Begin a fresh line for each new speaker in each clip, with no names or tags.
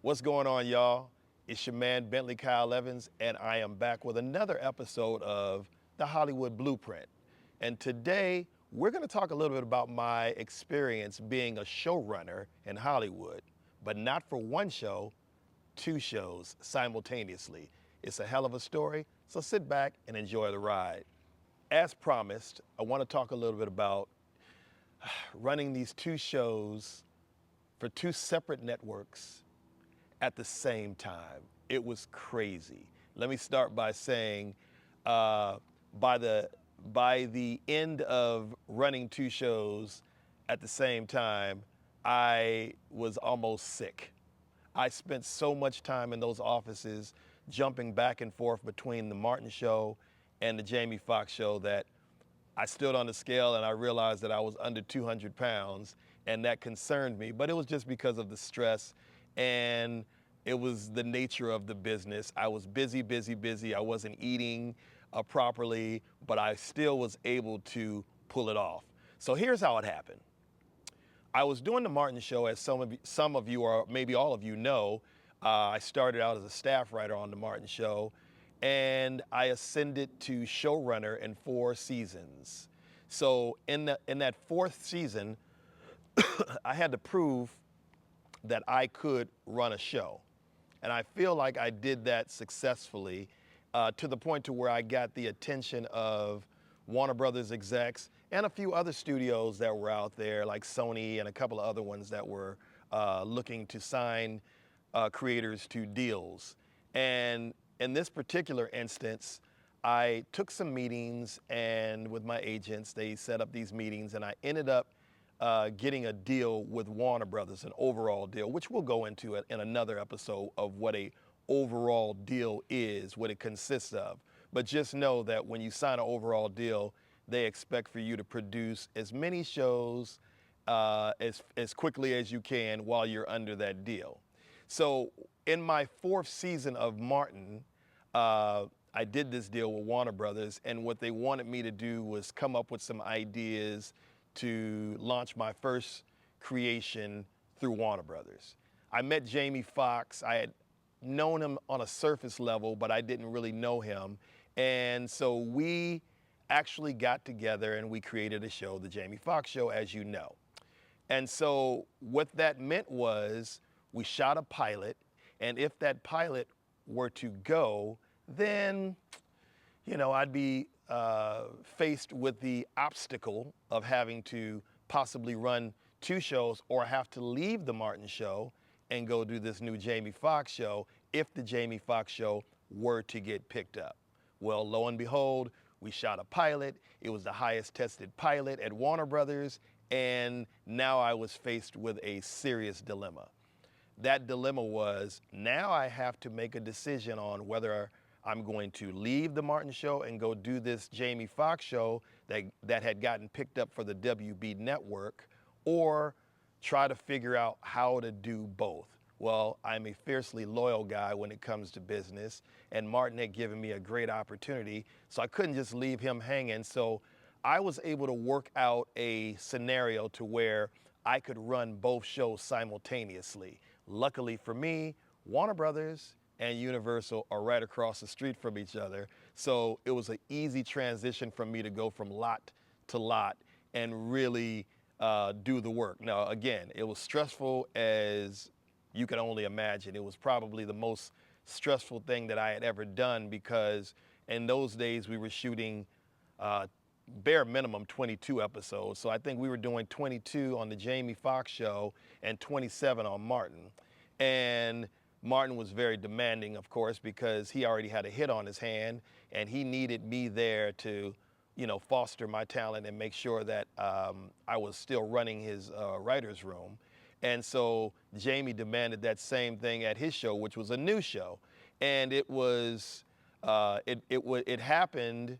What's going on, y'all? It's your man, Bentley Kyle Evans, and I am back with another episode of The Hollywood Blueprint. And today, we're going to talk a little bit about my experience being a showrunner in Hollywood, but not for one show, two shows simultaneously. It's a hell of a story, so sit back and enjoy the ride. As promised, I want to talk a little bit about running these two shows for two separate networks at the same time. It was crazy. Let me start by saying, uh, by the by the end of running two shows at the same time, I was almost sick. I spent so much time in those offices jumping back and forth between the Martin show and the Jamie Foxx show that I stood on the scale and I realized that I was under 200 pounds, and that concerned me. But it was just because of the stress, and it was the nature of the business. I was busy, busy, busy. I wasn't eating properly, but I still was able to pull it off. So here's how it happened. I was doing the Martin show, as some of you or maybe all of you know. I started out as a staff writer on the Martin show, and I ascended to showrunner in 4 seasons. So in that fourth season, I had to prove that I could run a show, and I feel like I did that successfully, to the point to where I got the attention of Warner Brothers execs and a few other studios that were out there, like Sony and a couple of other ones that were looking to sign creators to deals. And in this particular instance, I took some meetings, and with my agents, they set up these meetings, and I ended up getting a deal with Warner Brothers, an overall deal, which we'll go into in another episode of what a overall deal is, what it consists of. But just know that when you sign an overall deal, they expect for you to produce as many shows as quickly as you can while you're under that deal. So in my fourth season of Martin, I did this deal with Warner Brothers, and what they wanted me to do was come up with some ideas to launch my first creation through Warner Brothers. I met Jamie Foxx. I had known him on a surface level, but I didn't really know him. And so we actually got together and we created a show, The Jamie Foxx Show, as you know. And so what that meant was we shot a pilot, and if that pilot were to go, then, I'd be faced with the obstacle of having to possibly run two shows or have to leave the Martin show and go do this new Jamie Foxx show if the Jamie Foxx show were to get picked up. Well, lo and behold, we shot a pilot. It was the highest tested pilot at Warner Brothers, and now I was faced with a serious dilemma. That dilemma was, now I have to make a decision on whether I'm going to leave the Martin show and go do this Jamie Foxx show that had gotten picked up for the WB network, or try to figure out how to do both. Well, I'm a fiercely loyal guy when it comes to business, and Martin had given me a great opportunity, so I couldn't just leave him hanging. So I was able to work out a scenario to where I could run both shows simultaneously. Luckily for me, Warner Brothers and Universal are right across the street from each other, so it was an easy transition for me to go from lot to lot and really do the work. Now, again, it was stressful as you can only imagine. It was probably the most stressful thing that I had ever done, because in those days we were shooting bare minimum 22 episodes. So I think we were doing 22 on the Jamie Foxx show and 27 on Martin. And Martin was very demanding, of course, because he already had a hit on his hand, and he needed me there to, foster my talent and make sure that I was still running his writer's room. And so Jamie demanded that same thing at his show, which was a new show. And it was, it happened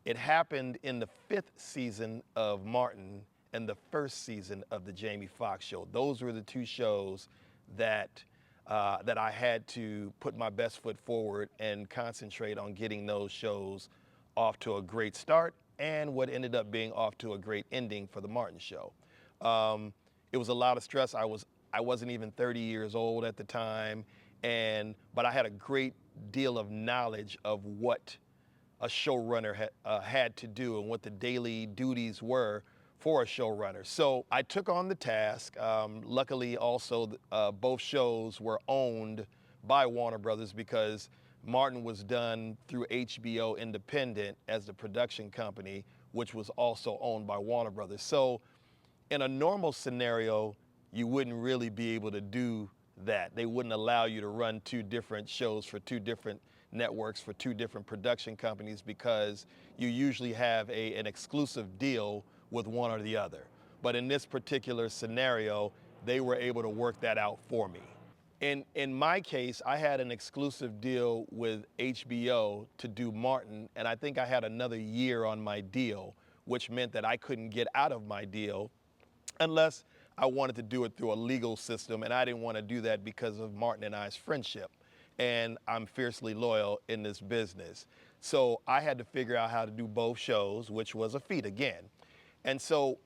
in the fifth season of Martin and the first season of the Jamie Foxx show. Those were the two shows that I had to put my best foot forward and concentrate on getting those shows off to a great start, and what ended up being off to a great ending for the Martin show. It was a lot of stress. I was I wasn't even 30 years old at the time, but I had a great deal of knowledge of what a showrunner had to do and what the daily duties were for a showrunner. So I took on the task. Luckily, also, both shows were owned by Warner Brothers because Martin was done through HBO Independent as the production company, which was also owned by Warner Brothers. So in a normal scenario, you wouldn't really be able to do that. They wouldn't allow you to run two different shows for two different networks for two different production companies because you usually have an exclusive deal with one or the other. But in this particular scenario, they were able to work that out for me. In my case, I had an exclusive deal with HBO to do Martin, and I think I had another year on my deal, which meant that I couldn't get out of my deal unless I wanted to do it through a legal system, and I didn't want to do that because of Martin and I's friendship. And I'm fiercely loyal in this business. So I had to figure out how to do both shows, which was a feat again. And so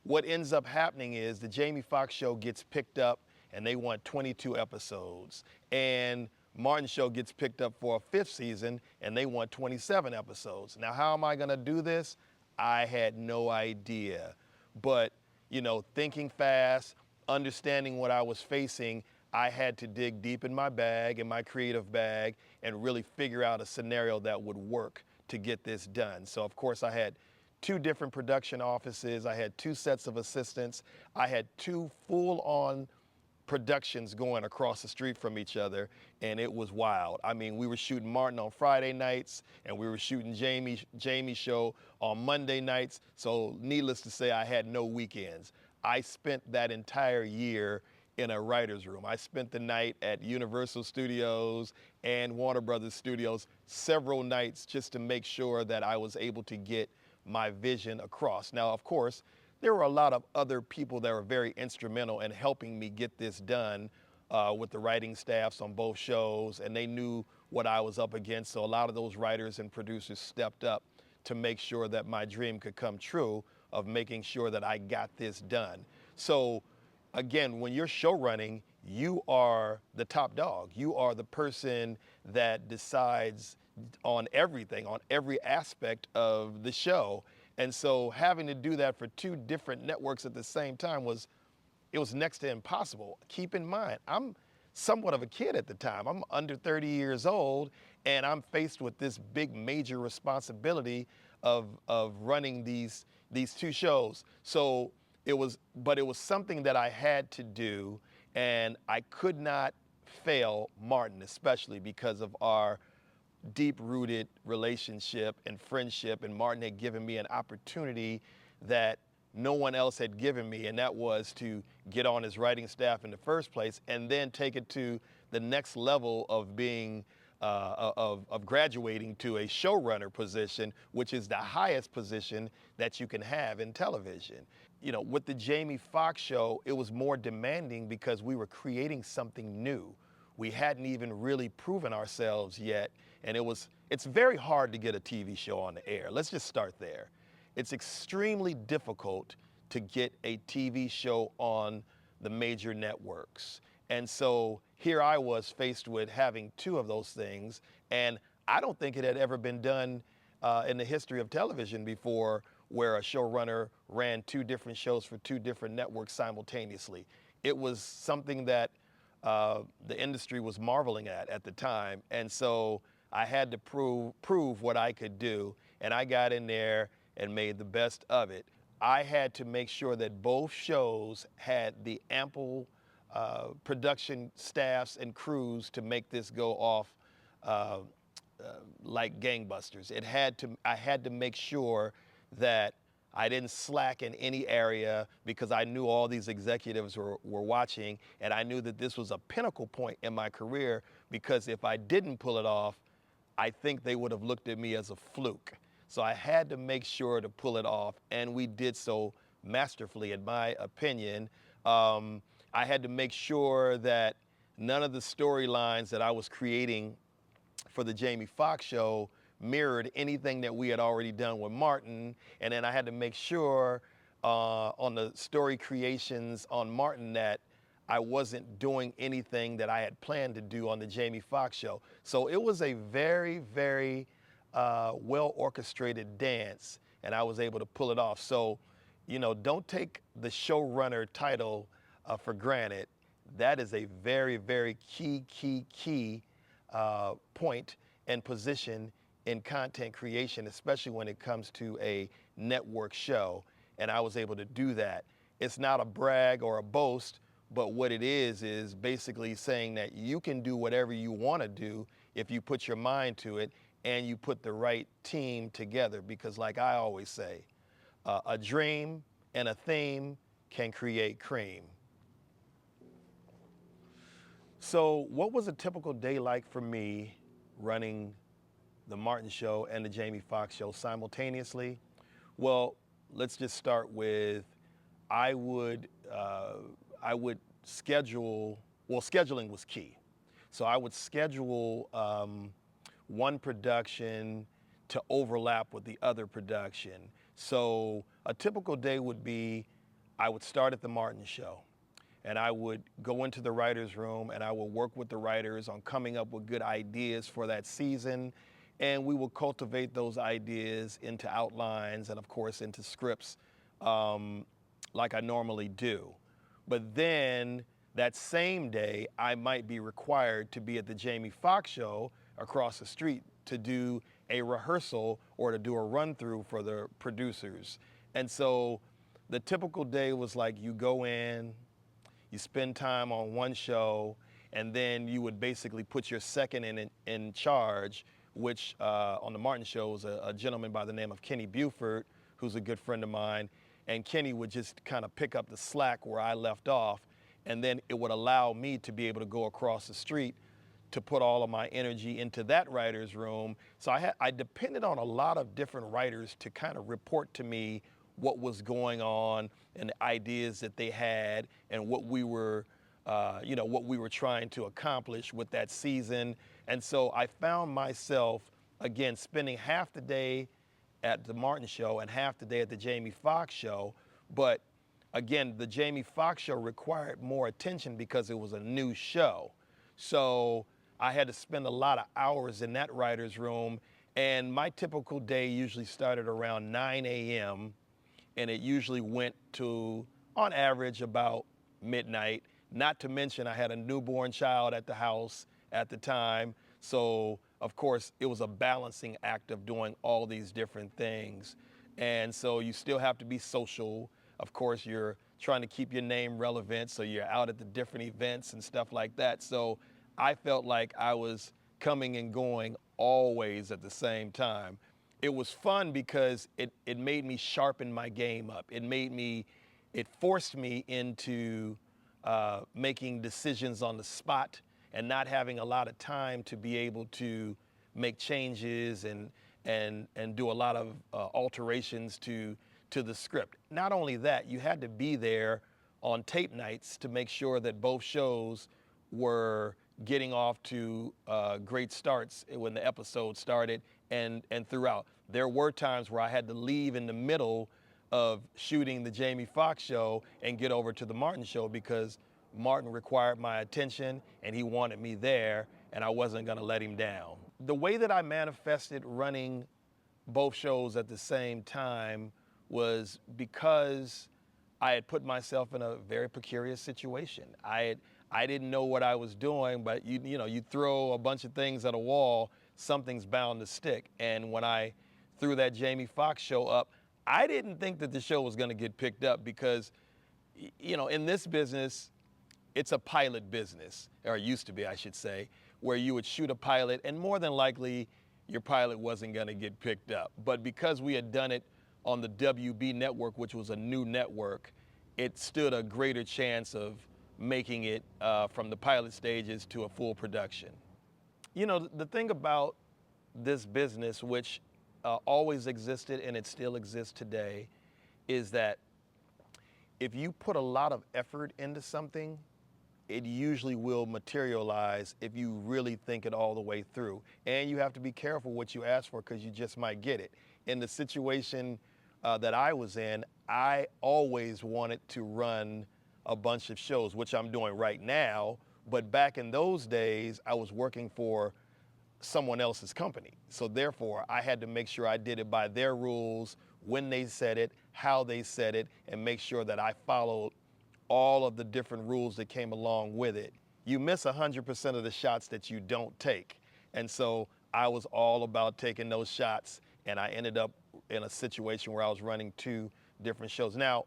what ends up happening is the Jamie Foxx show gets picked up and they want 22 episodes. And Martin's show gets picked up for a fifth season and they want 27 episodes. Now, how am I gonna do this? I had no idea. But, thinking fast, understanding what I was facing, I had to dig deep in my bag, in my creative bag, and really figure out a scenario that would work to get this done. So, of course, I had two different production offices. I had two sets of assistants. I had two full-on productions going across the street from each other, and it was wild. I mean, we were shooting Martin on Friday nights, and we were shooting Jamie's show on Monday nights. So needless to say, I had no weekends. I spent that entire year in a writer's room. I spent the night at Universal Studios and Warner Brothers Studios several nights just to make sure that I was able to get my vision across. Now, of course, there were a lot of other people that were very instrumental in helping me get this done with the writing staffs on both shows, and they knew what I was up against. So a lot of those writers and producers stepped up to make sure that my dream could come true of making sure that I got this done. So again, when you're show running, you are the top dog. You are the person that decides on everything, on every aspect of the show. And so having to do that for two different networks at the same time was next to impossible. Keep in mind, I'm somewhat of a kid at the time. I'm under 30 years old, and I'm faced with this big major responsibility of running these two shows. So it was something that I had to do, and I could not fail Martin, especially because of our deep-rooted relationship and friendship, and Martin had given me an opportunity that no one else had given me, and that was to get on his writing staff in the first place and then take it to the next level of being of graduating to a showrunner position, which is the highest position that you can have in television. With the Jamie Foxx show, it was more demanding because we were creating something new. We hadn't even really proven ourselves yet, and it's very hard to get a TV show on the air. Let's just start there. It's extremely difficult to get a TV show on the major networks. And so here I was faced with having two of those things, and I don't think it had ever been done in the history of television before, where a showrunner ran two different shows for two different networks simultaneously. It was something that the industry was marveling at the time. And so I had to prove what I could do, and I got in there and made the best of it. I had to make sure that both shows had the ample production staffs and crews to make this go off like gangbusters. I had to make sure that I didn't slack in any area because I knew all these executives were watching, and I knew that this was a pinnacle point in my career, because if I didn't pull it off, I think they would have looked at me as a fluke. So I had to make sure to pull it off, and we did so masterfully, in my opinion. I had to make sure that none of the storylines that I was creating for the Jamie Foxx show mirrored anything that we had already done with Martin. And then I had to make sure on the story creations on Martin that I wasn't doing anything that I had planned to do on the Jamie Foxx show. So it was a very, very well orchestrated dance, and I was able to pull it off. So, don't take the showrunner title for granted. That is a very, very key point and position in content creation, especially when it comes to a network show. And I was able to do that. It's not a brag or a boast, but what it is basically saying that you can do whatever you want to do if you put your mind to it and you put the right team together. Because like I always say, a dream and a theme can create cream. So what was a typical day like for me running the Martin Show and the Jamie Foxx Show simultaneously? Well, let's just start with I would schedule. Well, scheduling was key, so I would schedule one production to overlap with the other production. So a typical day would be I would start at the Martin Show, and I would go into the writer's room and I would work with the writers on coming up with good ideas for that season. And we will cultivate those ideas into outlines and, of course, into scripts like I normally do. But then that same day, I might be required to be at the Jamie Foxx Show across the street to do a rehearsal or to do a run through for the producers. And so the typical day was like you go in, you spend time on one show, and then you would basically put your second in charge, which on the Martin Show was a gentleman by the name of Kenny Buford, who's a good friend of mine. And Kenny would just kind of pick up the slack where I left off, and then it would allow me to be able to go across the street to put all of my energy into that writer's room. So I depended on a lot of different writers to kind of report to me what was going on and the ideas that they had and what we were trying to accomplish with that season. And so I found myself, again, spending half the day at the Martin Show and half the day at the Jamie Foxx Show. But again, the Jamie Foxx Show required more attention because it was a new show. So I had to spend a lot of hours in that writer's room. And my typical day usually started around 9 a.m. and it usually went to, on average, about midnight. Not to mention I had a newborn child at the house at the time. So, of course, it was a balancing act of doing all these different things. And so you still have to be social. Of course, you're trying to keep your name relevant, so you're out at the different events and stuff like that. So I felt like I was coming and going always at the same time. It was fun because it made me sharpen my game up. It forced me into making decisions on the spot and not having a lot of time to be able to make changes and do a lot of alterations to the script. Not only that, you had to be there on tape nights to make sure that both shows were getting off to great starts when the episode started and throughout. There were times where I had to leave in the middle of shooting the Jamie Foxx Show and get over to the Martin Show because Martin required my attention and he wanted me there and I wasn't going to let him down. The way that I manifested running both shows at the same time was because I had put myself in a very precarious situation. I didn't know what I was doing, but you throw a bunch of things at a wall, something's bound to stick. And when I threw that Jamie Foxx Show up, I didn't think that the show was going to get picked up because, in this business, it's a pilot business, or it used to be, I should say, where you would shoot a pilot and more than likely your pilot wasn't going to get picked up. But because we had done it on the WB network, which was a new network, it stood a greater chance of making it from the pilot stages to a full production. The thing about this business, which always existed and it still exists today, is that if you put a lot of effort into something, it usually will materialize if you really think it all the way through. And you have to be careful what you ask for because you just might get it. In the situation that I was in, I always wanted to run a bunch of shows, which I'm doing right now. But back in those days, I was working for someone else's company. So therefore, I had to make sure I did it by their rules, when they said it, how they said it, and make sure that I followed all of the different rules that came along with it. You miss 100% of the shots that you don't take. And so I was all about taking those shots, and I ended up in a situation where I was running 2 different shows. Now,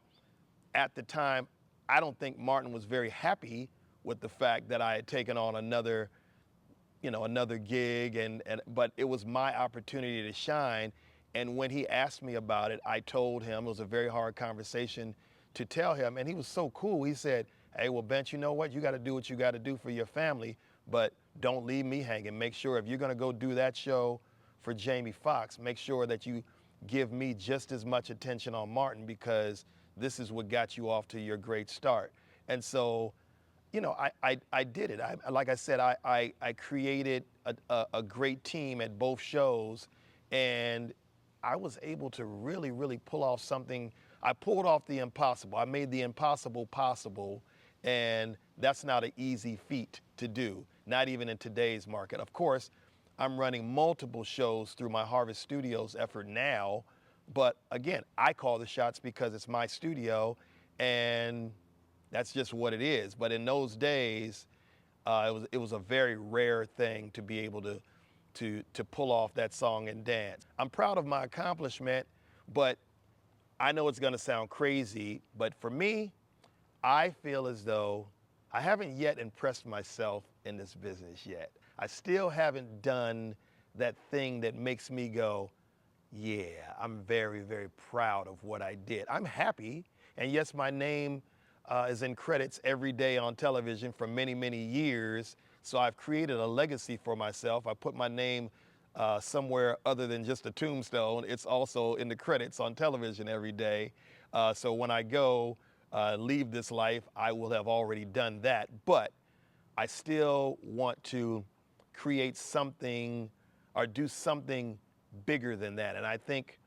at the time, I don't think Martin was very happy with the fact that I had taken on another gig, but it was my opportunity to shine. And when he asked me about it, I told him. It was a very hard conversation to tell him, and he was so cool. He said, "Hey, well, Bench, you know what? You got to do what you got to do for your family, but don't leave me hanging. Make sure if you're going to go do that show for Jamie Foxx, make sure that you give me just as much attention on Martin, because this is what got you off to your great start." And so, I did it. Like I said, I created a great team at both shows, and I was able to really, really pull off something. I pulled off the impossible. I made the impossible possible, and that's not an easy feat to do, not even in today's market. Of course, I'm running multiple shows through my Harvest Studios effort now, but again, I call the shots because it's my studio, and that's just what it is. But in those days, it was a very rare thing to be able to pull off that song and dance. I'm proud of my accomplishment, but I know it's going to sound crazy. But for me, I feel as though I haven't yet impressed myself in this business yet. I still haven't done that thing that makes me go, yeah, I'm very, very proud of what I did. I'm happy, and yes, my name is in credits every day on television for many, many years. So I've created a legacy for myself. I put my name somewhere other than just a tombstone. It's also in the credits on television every day. So when I go leave this life, I will have already done that. But I still want to create something or do something bigger than that. And I think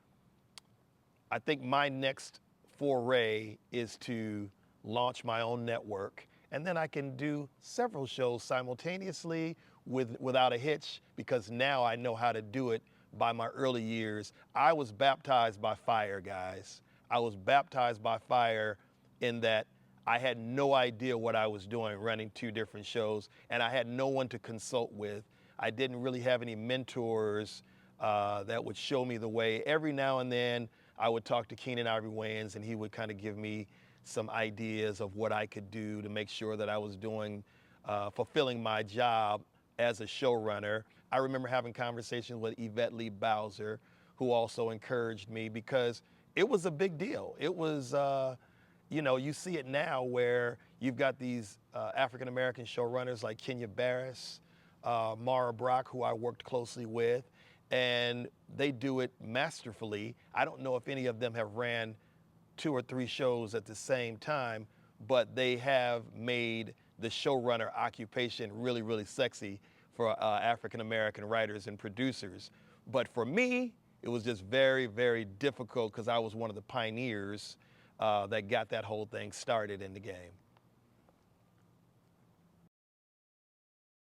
my next foray is to launch my own network, and then I can do several shows simultaneously without a hitch, because now I know how to do it by my early years. I was baptized by fire, guys. I was baptized by fire in that I had no idea what I was doing running 2 different shows, and I had no one to consult with. I didn't really have any mentors that would show me the way. Every now and then I would talk to Keenan Ivory Wayans, and he would kind of give me some ideas of what I could do to make sure that I was doing, fulfilling my job as a showrunner. I remember having conversations with Yvette Lee Bowser, who also encouraged me, because it was a big deal. It was, you see it now where you've got these African-American showrunners like Kenya Barris, Mara Brock, who I worked closely with, and they do it masterfully. I don't know if any of them have ran 2 or 3 shows at the same time, but they have made the showrunner occupation really, really sexy for African-American writers and producers. But for me, it was just very, very difficult, because I was one of the pioneers that got that whole thing started in the game.